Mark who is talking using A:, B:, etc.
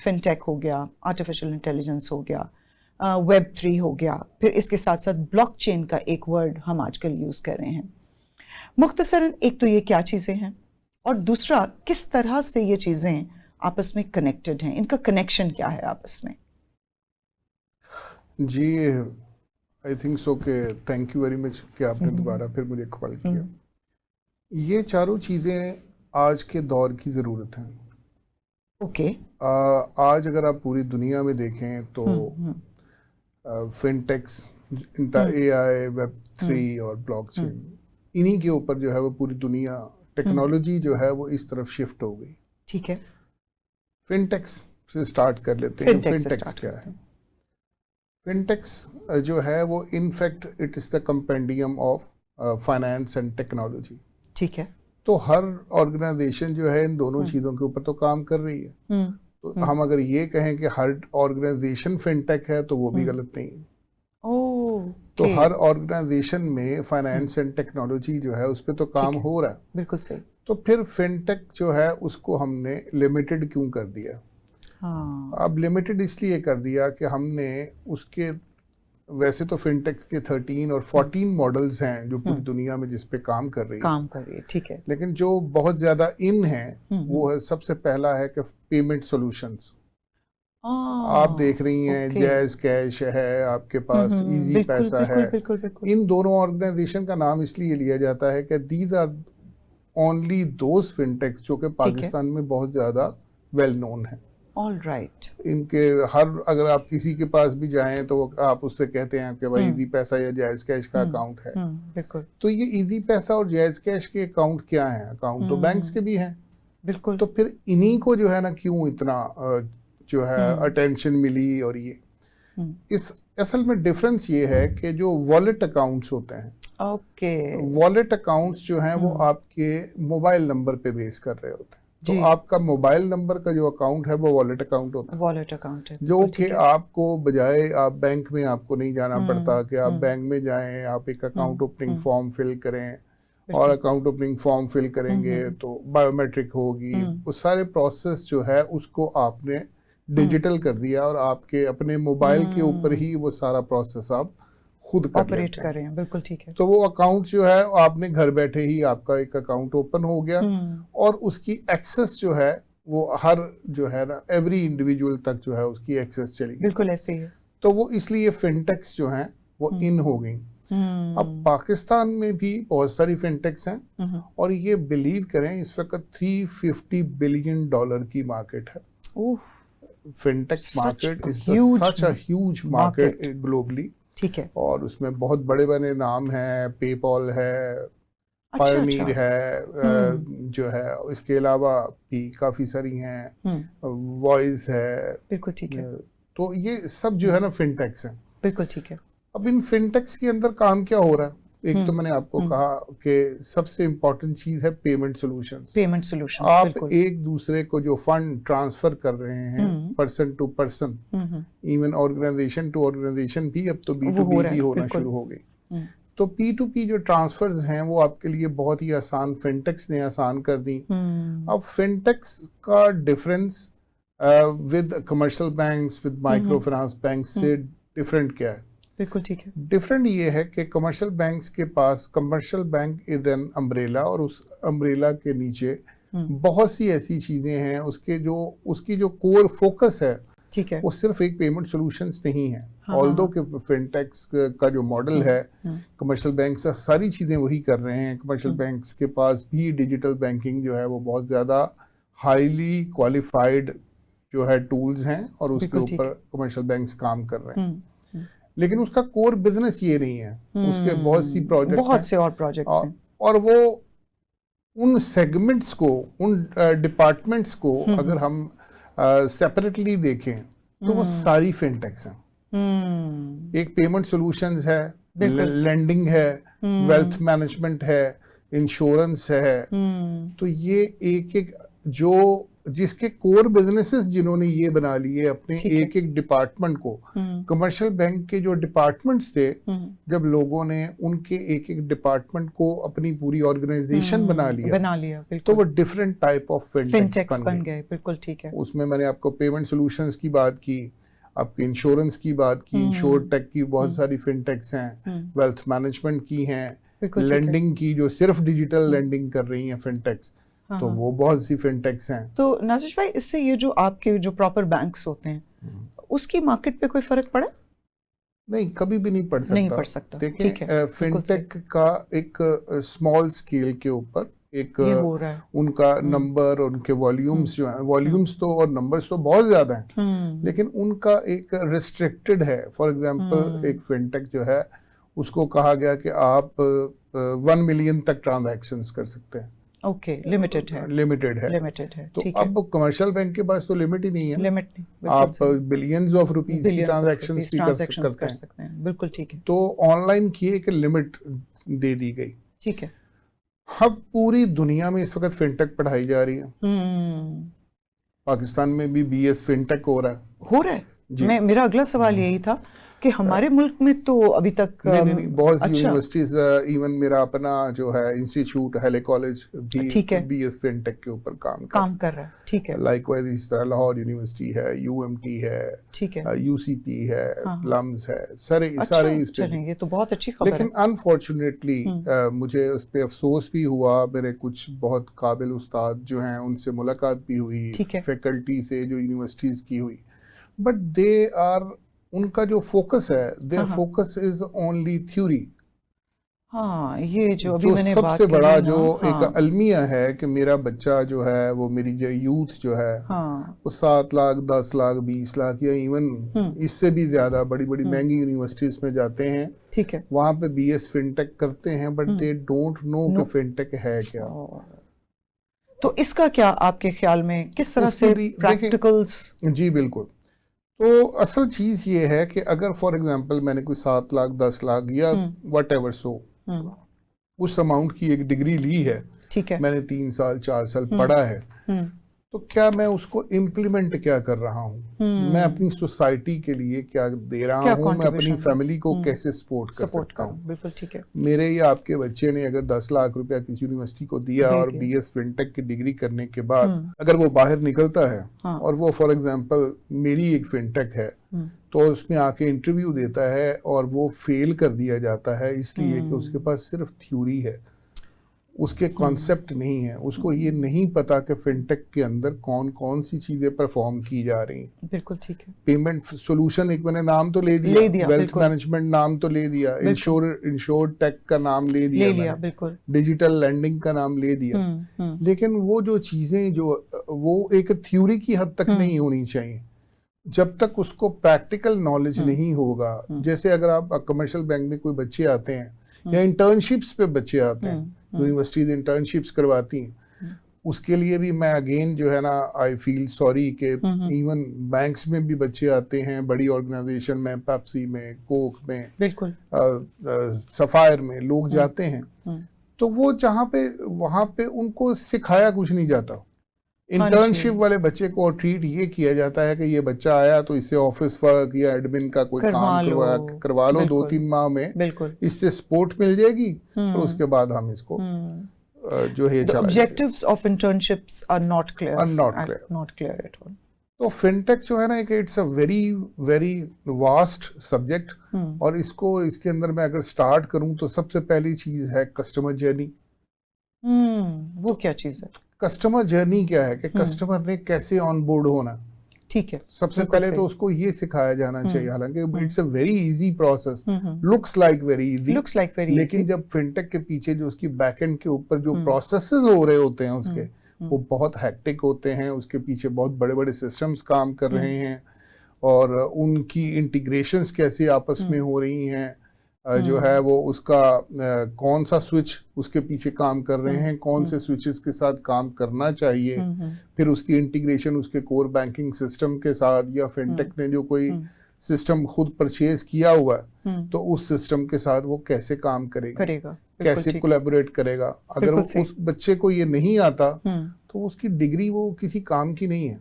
A: Fintech हो गया, artificial intelligence हो गया, वेब 3 हो गया, फिर इसके साथ साथ ब्लॉकचेन का एक वर्ड हम आजकल यूज़ कर रहे हैं। मुख्तसरन एक तो ये क्या चीज़ें हैं और दूसरा किस तरह से ये चीज़ें आपस में कनेक्टेड हैं, इनका कनेक्शन क्या है आपस में?
B: जी, आई थिंक सो के थैंक यू वेरी मच कि आपने दोबारा फिर मुझे कॉल किया। ये चारों चीज़ें आज के दौर की ज़रूरत हैं।
A: ओके।
B: आज अगर आप पूरी दुनिया में देखें तो फिनटेक्स, AI, वेब 3 और ब्लॉकचेन, इन्हीं के ऊपर जो है वो पूरी दुनिया टेक्नोलॉजी जो है वो इस तरफ शिफ्ट हो गई।
A: ठीक है।
B: फिनटेक्स से स्टार्ट कर लेते हैं।
A: फिनटेक से
B: फिनटेक्स क्या है? फिनटेक्स जो है वो in fact it is the compendium of finance and technology.
A: ठीक है।
B: तो हर ऑर्गेनाइजेशन जो है इन दोनों चीज़ों के ऊपर तो काम कर रही है। तो हम अगर ये कहें कि हर ऑर्गेनाइजेशन फिनटेक है तो वो भी गलत नहीं है। तो हर ऑर्गेनाइजेशन में फाइनेंस एंड टेक्नोलॉजी जो है उस पर तो काम हो रहा है।
A: बिल्कुल सही।
B: तो फिर फिनटेक जो है उसको हमने लिमिटेड क्यों कर दिया? अब लिमिटेड इसलिए कर दिया कि हमने उसके, वैसे तो फिनटेक्स के 13 और 14 मॉडल्स हैं जो पूरी दुनिया में जिस पे काम कर रही है।
A: ठीक है।
B: लेकिन जो बहुत ज्यादा इन है वो है, सबसे पहला है कि पेमेंट सॉल्यूशंस। आप देख रही हैं जैज कैश है, आपके पास इजी पैसा है। इन दोनों ऑर्गेनाइजेशन का नाम इसलिए लिया जाता है कि these are only those fintechs जो कि पाकिस्तान में बहुत ज्यादा वेल नोन है।
A: All right.
B: इनके अगर आप किसी के पास भी जाएं तो आप उससे कहते हैं कि भाई इजी पैसा या जायज कैश का अकाउंट है।
A: बिल्कुल।
B: तो ये इजी पैसा और जायज कैश के अकाउंट क्या हैं? अकाउंट तो बैंक्स के भी हैं।
A: बिल्कुल।
B: तो फिर इन्हीं को जो है ना क्यों इतना जो है अटेंशन मिली? और ये इस असल में डिफरेंस ये है कि जो वॉलेट अकाउंट्स होते हैं, वॉलेट अकाउंट्स जो हैं वो आपके मोबाइल नंबर पे बेस कर रहे होते हैं। तो आपका मोबाइल नंबर का जो अकाउंट है वो वॉलेट अकाउंट होता है।
A: वॉलेट अकाउंट है
B: जो कि आपको बजाय आप बैंक में आपको नहीं जाना पड़ता कि आप बैंक में जाएं, आप एक अकाउंट ओपनिंग फॉर्म फिल करें, और अकाउंट ओपनिंग फॉर्म फिल करेंगे तो बायोमेट्रिक होगी। वो सारे प्रोसेस जो है उसको आपने डिजिटल कर दिया और आपके अपने मोबाइल के ऊपर ही वो सारा प्रोसेस आप खुद
A: ऑपरेट कर रहे हैं। बिल्कुल ठीक है।
B: तो वो अकाउंट जो है आपने घर बैठे ही आपका एक अकाउंट ओपन हो गया और उसकी एक्सेस जो है वो हर जो है ना एवरी इंडिविजुअल तक जो है उसकी एक्सेस चली।
A: बिल्कुल ऐसे ही है।
B: तो वो इसलिए फिनटेक्स जो हैं वो इन हो गई। अब पाकिस्तान में भी बहुत सारी फिनटेक्स हैं और ये बिलीव करें इस वक्त $350 बिलियन की मार्केट है। Fintech market is such a huge market globally.
A: ठीक है।
B: और उसमें बहुत बड़े बड़े नाम हैं, पेपॉल है, पायोनियर है जो है, इसके अलावा भी काफी सारी हैं, वॉइस है।
A: बिल्कुल ठीक है।
B: तो ये सब जो है ना फिनटेक्स हैं।
A: बिल्कुल ठीक है।
B: अब इन फिनटेक्स के अंदर काम क्या हो रहा है? एक तो मैंने आपको कहा कि सबसे इम्पोर्टेंट चीज है पेमेंट सॉल्यूशंस।
A: Payment solutions.
B: आप एक दूसरे को जो फंड ट्रांसफर कर रहे हैं person to person, even organization to organization भी अब तो B2B भी होना शुरू हो गई। तो P2P जो ट्रांसफर्स हैं वो आपके लिए बहुत ही आसान फिनटेक्स ने आसान कर दी। अब फिनटेक्स का difference with commercial banks, with micro finance bank से डिफरेंट क्या है?
A: बिल्कुल ठीक है।
B: डिफरेंट ये है कि कमर्शियल बैंक्स के पास, commercial bank is an umbrella और उस अम्ब्रेला के नीचे बहुत सी ऐसी चीजें हैं। उसकी जो कोर फोकस है,
A: ठीक है,
B: वो सिर्फ एक पेमेंट सॉल्यूशंस नहीं है। ऑल्दो के फिनटेक्स का जो मॉडल है, कमर्शियल बैंक सारी चीजें वही कर रहे हैं। कमर्शियल बैंक्स के पास भी डिजिटल बैंकिंग जो है वो बहुत ज्यादा हाईली क्वालिफाइड जो है टूल्स हैं और उसके ऊपर कमर्शियल बैंक्स काम कर रहे हैं। लेकिन उसका कोर बिजनेस ये नहीं है। उसके बहुत सी प्रोजेक्ट,
A: बहुत से और प्रोजेक्ट्स हैं
B: और वो उन सेगमेंट्स को, उन डिपार्टमेंट्स को अगर हम सेपरेटली देखें तो वो सारी फिनटेक्स हैं। एक पेमेंट सॉल्यूशंस है, लेंडिंग है, वेल्थ मैनेजमेंट है, इंश्योरेंस है। तो ये एक एक जो जिसके कोर बिजनेसेस जिन्होंने ये बना लिए अपने एक एक डिपार्टमेंट को, कमर्शियल बैंक के जो डिपार्टमेंट्स थे, जब लोगों ने उनके एक एक डिपार्टमेंट को अपनी पूरी ऑर्गेनाइजेशन बना लिया तो वो डिफरेंट टाइप ऑफ फिनटेक्स बन गए।
A: बिल्कुल ठीक है।
B: उसमें मैंने आपको पेमेंट सॉल्यूशंस की बात की, आपके इंश्योरेंस की बात की, इंश्योर टेक की बहुत सारी फिनटेक्स हैं, वेल्थ मैनेजमेंट की हैं, लेंडिंग की जो सिर्फ डिजिटल लेंडिंग कर रही हैं फिनटेक्स, तो वो बहुत सी फिनटेक्स हैं।
A: तो नाज़िश भाई, इससे ये जो आपके जो प्रॉपर बैंक्स होते हैं उसकी मार्केट पे कोई फर्क पड़ा?
B: नहीं, कभी भी नहीं पड़ सकता। देखिए, फिनटेक का एक स्मॉल स्केल के ऊपर एक उनका नंबर, उनके वॉल्यूम्स जो हैं, वॉल्यूम्स तो और नंबर्स तो बहुत ज्यादा हैं, लेकिन उनका एक रिस्ट्रिक्टेड है। फॉर एग्जांपल एक फिनटेक जो है उसको कहा गया कि आप 1 मिलियन तक ट्रांजैक्शंस कर सकते हैं।
A: ओके, लिमिटेड है।
B: तो अब कमर्शियल बैंक के पास तो लिमिट ही नहीं है, आप बिलियंस ऑफ रुपीस की ट्रांजैक्शंस भी कर सकते हैं।
A: बिल्कुल ठीक है।
B: तो ऑनलाइन की एक लिमिट दे दी गई।
A: ठीक है।
B: अब पूरी दुनिया में इस वक्त फिनटेक पढ़ाई जा रही है। पाकिस्तान में भी बीएस फिनटेक हो रहा है।
A: मेरा अगला सवाल यही था कि हमारे मुल्क में तो अभी तक
B: नहीं, बहुत सी यूनिवर्सिटीज, इवन मेरा अपना जो है इंस्टीट्यूट हेले कॉलेज भी बीएस फिनटेक के ऊपर काम कर रहा है।
A: ठीक है।
B: लाइकवाइज इस तरह लाहौर यूनिवर्सिटी है, यूएमटी है,
A: ठीक है,
B: यूसीपी है, लम्स है, सारे इस पे।
A: ये तो बहुत अच्छी खबर है।
B: लेकिन अनफॉर्चुनेटली मुझे उस पे अफसोस भी हुआ। मेरे कुछ बहुत काबिल उस्ताद जो हैं उनसे मुलाकात भी हुई, फैकल्टी से जो यूनिवर्सिटीज की हुई, बट दे आर, उनका जो फोकस है, their focus is only theory.
A: हाँ, ये जो अभी मैंने बात
B: सबसे बड़ा जो एक अलमिया है कि मेरा बच्चा जो है, वो मेरी जो यूथ जो है, वो 7 लाख 10 लाख 20 लाख या इवन इससे भी ज्यादा बड़ी बड़ी महंगी यूनिवर्सिटीज में जाते हैं।
A: ठीक है।
B: वहां पे बीएस फिनटेक करते हैं, बट दे डोंट नो कि फिनटेक है क्या।
A: तो इसका क्या आपके ख्याल में किस तरह से प्रैक्टिकल्स?
B: जी बिल्कुल। तो असल चीज ये है कि अगर फॉर एग्जांपल मैंने कोई 7 लाख 10 लाख या वट एवर सो उस अमाउंट की एक डिग्री ली है,
A: ठीक है,
B: मैंने 3 साल 4 साल पढ़ा है, तो क्या मैं उसको इम्प्लीमेंट क्या कर रहा हूँ, मैं अपनी सोसाइटी के लिए क्या दे रहा हूँ, मैं अपनी फैमिली को कैसे सपोर्ट कर सकता हूँ।
A: बिल्कुल ठीक है।
B: मेरे या आपके बच्चे ने अगर 10 लाख रुपया किसी यूनिवर्सिटी को दिया और बीएस फिनटेक की डिग्री करने के बाद अगर वो बाहर निकलता है और वो फॉर एग्जांपल मेरी एक फिनटेक है, तो उसमें आके इंटरव्यू देता है और वो फेल कर दिया जाता है इसलिए कि उसके पास सिर्फ थ्योरी है, उसके कॉन्सेप्ट नहीं है, उसको ये नहीं पता कि फिनटेक के अंदर कौन कौन सी चीजें परफॉर्म की जा रही हैं।
A: बिल्कुल ठीक है।
B: पेमेंट सॉल्यूशन एक मैंने नाम तो ले दिया, वेल्थ मैनेजमेंट नाम तो ले दिया, इंश्योर टेक का नाम ले दिया, बिल्कुल, डिजिटल लैंडिंग का नाम ले दिया, लेकिन वो जो चीजें जो वो एक थ्योरी की हद तक नहीं होनी चाहिए जब तक उसको प्रैक्टिकल नॉलेज नहीं होगा। जैसे अगर आप कमर्शियल बैंक में कोई बच्चे आते हैं या इंटर्नशिप्स पे बच्चे आते हैं, यूनिवर्सिटीज इंटर्नशिप्स करवाती हैं, उसके लिए भी मैं अगेन जो है ना आई फील सॉरी कि इवन बैंक्स में भी बच्चे आते हैं, बड़ी ऑर्गेनाइजेशन में, पेप्सी में, कोक में,
A: बिल्कुल,
B: सफायर में लोग जाते हैं, तो वो जहाँ पे वहां पे उनको सिखाया कुछ नहीं जाता। इंटर्नशिप वाले बच्चे को ट्रीट ये किया जाता है कि ये बच्चा आया तो इससे ऑफिस वर्क या एडमिन का कोई काम करवा लो 2-3 माह में, इससे सपोर्ट मिल जाएगी, तो उसके बाद हम इसको जो है
A: objectives of internships are not clear at all.
B: तो फिनटेक जो है ना, it's a very very vast subject, और इसके अंदर मैं अगर स्टार्ट करूं तो सबसे पहली चीज है कस्टमर जर्नी।
A: वो क्या चीज है?
B: कस्टमर जर्नी क्या है कि कस्टमर ने कैसे ऑन बोर्ड होना।
A: ठीक है,
B: सबसे पहले तो उसको ये सिखाया जाना चाहिए, हालांकि it's a very easy process, looks like very easy, लेकिन जब फिनटेक के पीछे जो उसकी बैकएंड के ऊपर जो प्रोसेसेस हो रहे होते हैं उसके, वो बहुत हैक्टिक होते हैं, उसके पीछे बहुत बड़े बड़े सिस्टम्स काम कर रहे हैं, और उनकी इंटीग्रेशंस कैसे आपस में हो रही हैं, जो है वो उसका कौन सा स्विच उसके पीछे काम कर रहे हैं, कौन से स्विचेस के साथ काम करना चाहिए, फिर उसकी इंटीग्रेशन उसके कोर बैंकिंग सिस्टम के साथ, या फिनटेक ने जो कोई सिस्टम खुद परचेज किया हुआ है तो उस सिस्टम के साथ वो कैसे काम करेगा, कैसे कोलैबोरेट करेगा। अगर उस बच्चे को ये नहीं आता तो उसकी डिग्री वो किसी काम की नहीं है।